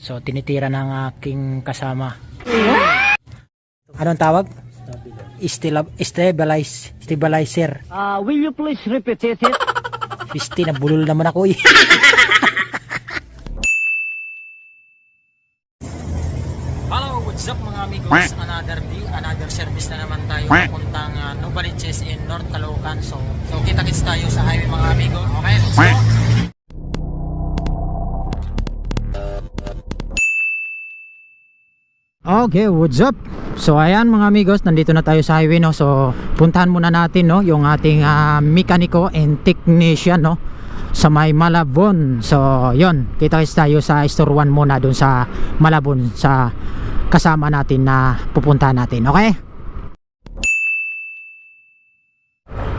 So tinitira ng aking kasama. Anong tawag? Stabilizer. Will you please repeat it? Pisti, nabulol naman ako eh. Hello, what's up mga amigos? Another day, another service na naman tayo papuntang Novaliches in North Caloocan. So kita-kits tayo sa highway mga amigo. Okay, let's go! Okay, what's up? So ayan mga amigos, nandito na tayo sa highway, no. So puntahan muna natin, no, yung ating mekaniko and technician, no, sa may Malabon. So yon, kita-kits tayo sa Store 1 muna dun sa Malabon sa kasama natin na pupuntahan natin. Okay?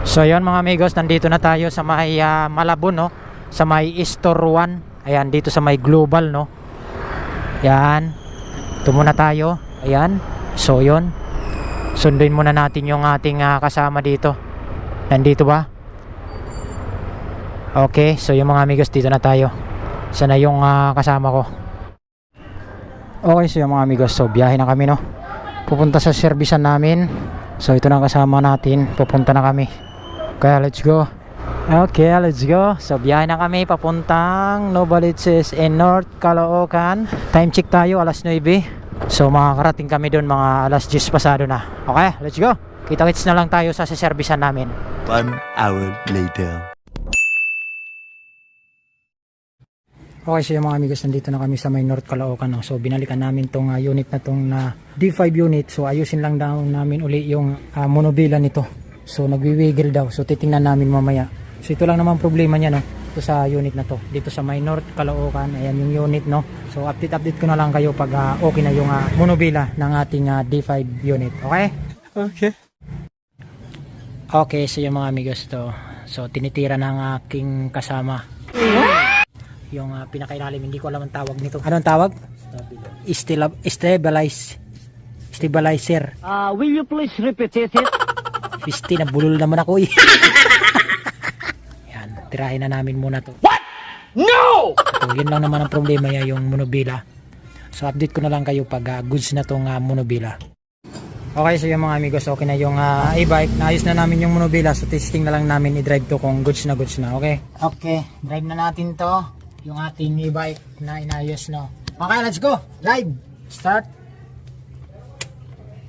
So yon mga amigos, nandito na tayo sa may Malabon, no, sa may Store 1. Ayan, dito sa may Global, no. Yan. Ito muna tayo. Ayan. So yun, sunduin muna natin yung ating kasama dito. Nandito ba? Okay. So yung mga amigos, dito na tayo. Sana yung kasama ko. Okay. So yung mga amigos, so biyahe na kami, no. Pupunta sa servisan namin. So ito na kasama natin. Pupunta na kami. Kaya let's go. Okay, let's go. So biyahe na kami papuntang Novaliches in North Caloocan. Time check tayo, alas 9. So makakarating kami doon mga alas 10 pasado na. Okay, let's go. Kita-kits na lang tayo sa servisan namin. 1 hour later. Okay, so yung mga amigos, nandito na kami sa may North Caloocan, no? So binalikan namin tong unit na tong D5 unit. So ayusin lang daw namin uli yung monobila nito. So nagwiwiggle daw. So titingnan namin mamaya. So ito lang naman problema niya, no, ito sa unit na to, dito sa may North Caloocan. Ayan yung unit, no. So update ko na lang kayo pag okay na yung monobila ng ating D5 unit. Okay? Okay. Okay, so yung mga amigos, to, so tinitira ng aking kasama yung pinakailalim. Hindi ko alam ang tawag nito. Anong tawag? Stabilizer. Will you please repeat it? Pisti, nabulol naman ako eh. Tirahin na namin muna to. What? No! So, yun lang naman ang problema niya, yung monobila. So update ko na lang kayo pag goods na tong monobila. Okay, so yung mga amigos, okay na yung e-bike. Naayos na namin yung monobila. So testing na lang namin i-drive to kung goods na. Okay? Okay, drive na natin to. Yung ating e-bike na inayos, no. Okay, let's go! Drive! Start!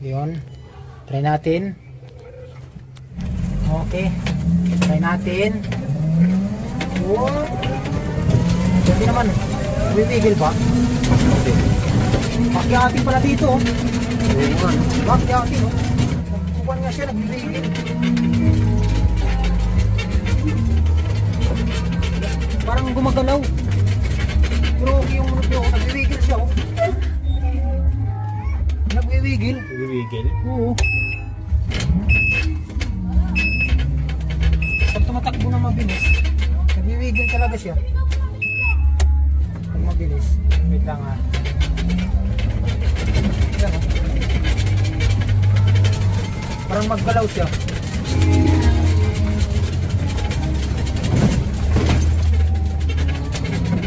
Yun. Try natin. Okay. Try natin. Wow. Hindi naman. Bibigil ba? Pakyatin pala dito. Pakyatin. Kukuhan nga siya. Nagbibigil. Parang gumagalaw. Pero okay yung munod nyo. Nagbibigil siya. Nagbibigil. Nagbibigil? Oo. Pag tumatakbo na mabilis, nagwiwigil talaga siya. Pag mabilis, wait lang ha. Yan, ha? Parang maggalaw siya.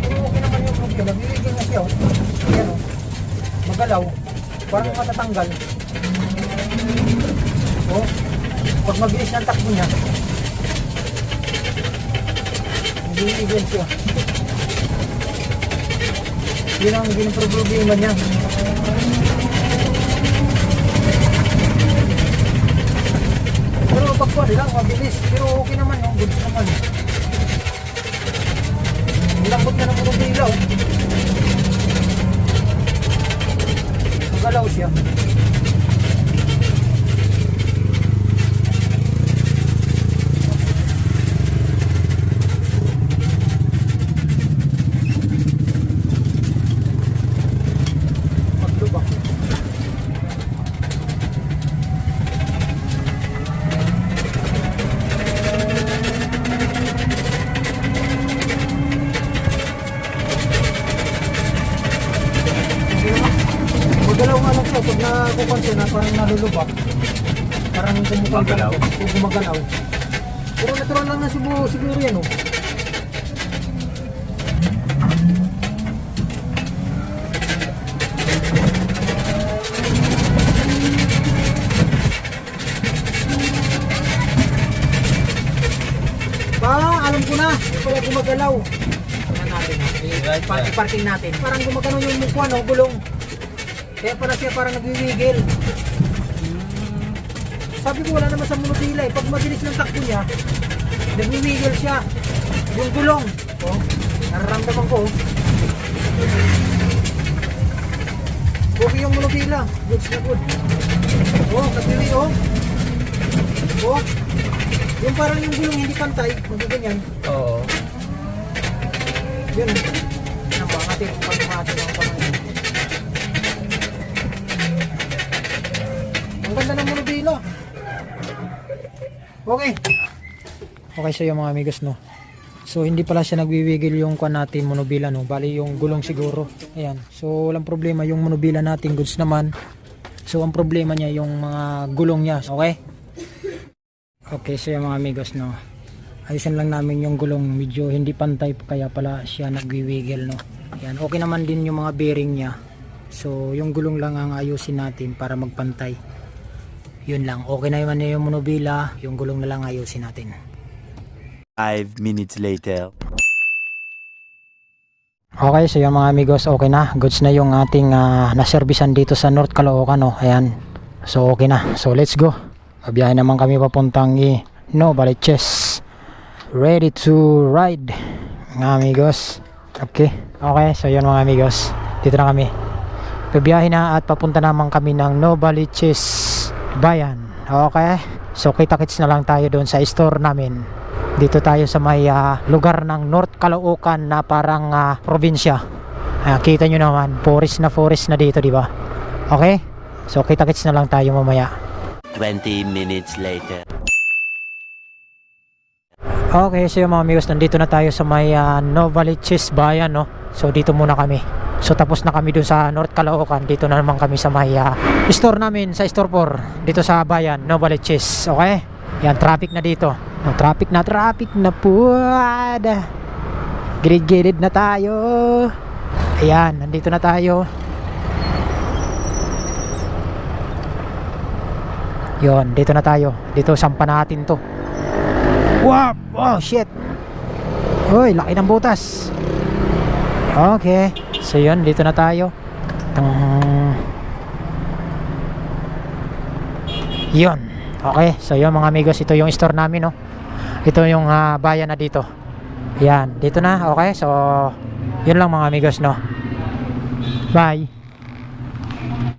Pero okay naman yung move yun, nagwiwigil na siya. Yan, oh. Magalaw. Parang matatanggal. Oh, pag mabilis na takbo niya, nagwiwigil siya. Yun ang problema niya. Pero pagpwede lang, mabilis. Pero okay naman, no? Good naman. Lambot na ng mga ilaw. Magalaw siya. Magalaw nga lang siya pag nakupansin na parang nalulubak. Parang gumagalaw. Pero natural lang na siguro yan, oh. gumagalaw. Tingnan natin. I-parking natin. Parang gumagano yung mukha, no? Gulong. Kaya pala siya parang nagwiwigil. Sabi ko wala naman sa monobila eh. Pag mabilis ng takbo niya, nagwiwigil siya. Yung gulong. Oh, nararamdaman ko. Oh. Okay yung monobila. Goods na good. Oh, nagwiwigil. Oh. Oh. Yung parang yung gulong hindi pantay. Magaganyan. Oo. Yun. Ano ba? Ating pag-mati ng pangangin. Ang ganda ng monobila. Okay. Okay so yung mga amigos no. So hindi pala siya nagwiwigil yung kuan natin monobila no. Bali yung gulong siguro. Ayan. So walang problema yung monobila natin goods naman. So ang problema niya yung mga gulong niya. Okay? Okay so yung mga amigos no. Ayusin lang namin yung gulong medyo hindi pantay kaya pala siya nagwiwigil no. Ayan. Okay naman din yung mga bearing niya. So yung gulong lang ang ayusin natin para magpantay. Yun lang. Okay na naman yung monobila. Yung gulong na lang ayusin natin. 5 minutes later. Okay, so yung mga amigos, okay na. Goods na yung ating naservisan dito sa North Caloocan, no? Ayan. So, okay na. So, let's go. Mabiyahe naman kami papuntang Novaliches. Ready to ride, mga amigos. Okay. Okay, so yun mga amigos. Dito na kami. Mabiyahe na at papunta naman kami ng Novaliches Bayan. Okay. So, kita-kits na lang tayo doon sa store namin. Dito tayo sa may lugar ng North Caloocan na parang probinsya. Kita nyo naman, forest na dito, di ba? Okay? So kita-kits na lang tayo mamaya. 20 minutes later. Okay, so yung mga amigos, nandito na tayo sa may Novaliches Bayan, no? So dito muna kami. So tapos na kami dun sa North Caloocan. Dito na naman kami sa may store namin, sa store 4. Dito sa Bayan, Novaliches. Okay? Yan, traffic na dito. Oh, traffic na po. Grid na tayo. Ayan, nandito na tayo. Yon, dito na tayo. Dito sampa natin to. Wow, oh shit. Uy, laki ng butas. Okay. So yun, dito na tayo. Yon. Okay, so yun mga amigos, ito yung store namin, no. Ito yung bayan na dito. Yan, dito na. Okay, so yun lang mga amigos, no. Bye.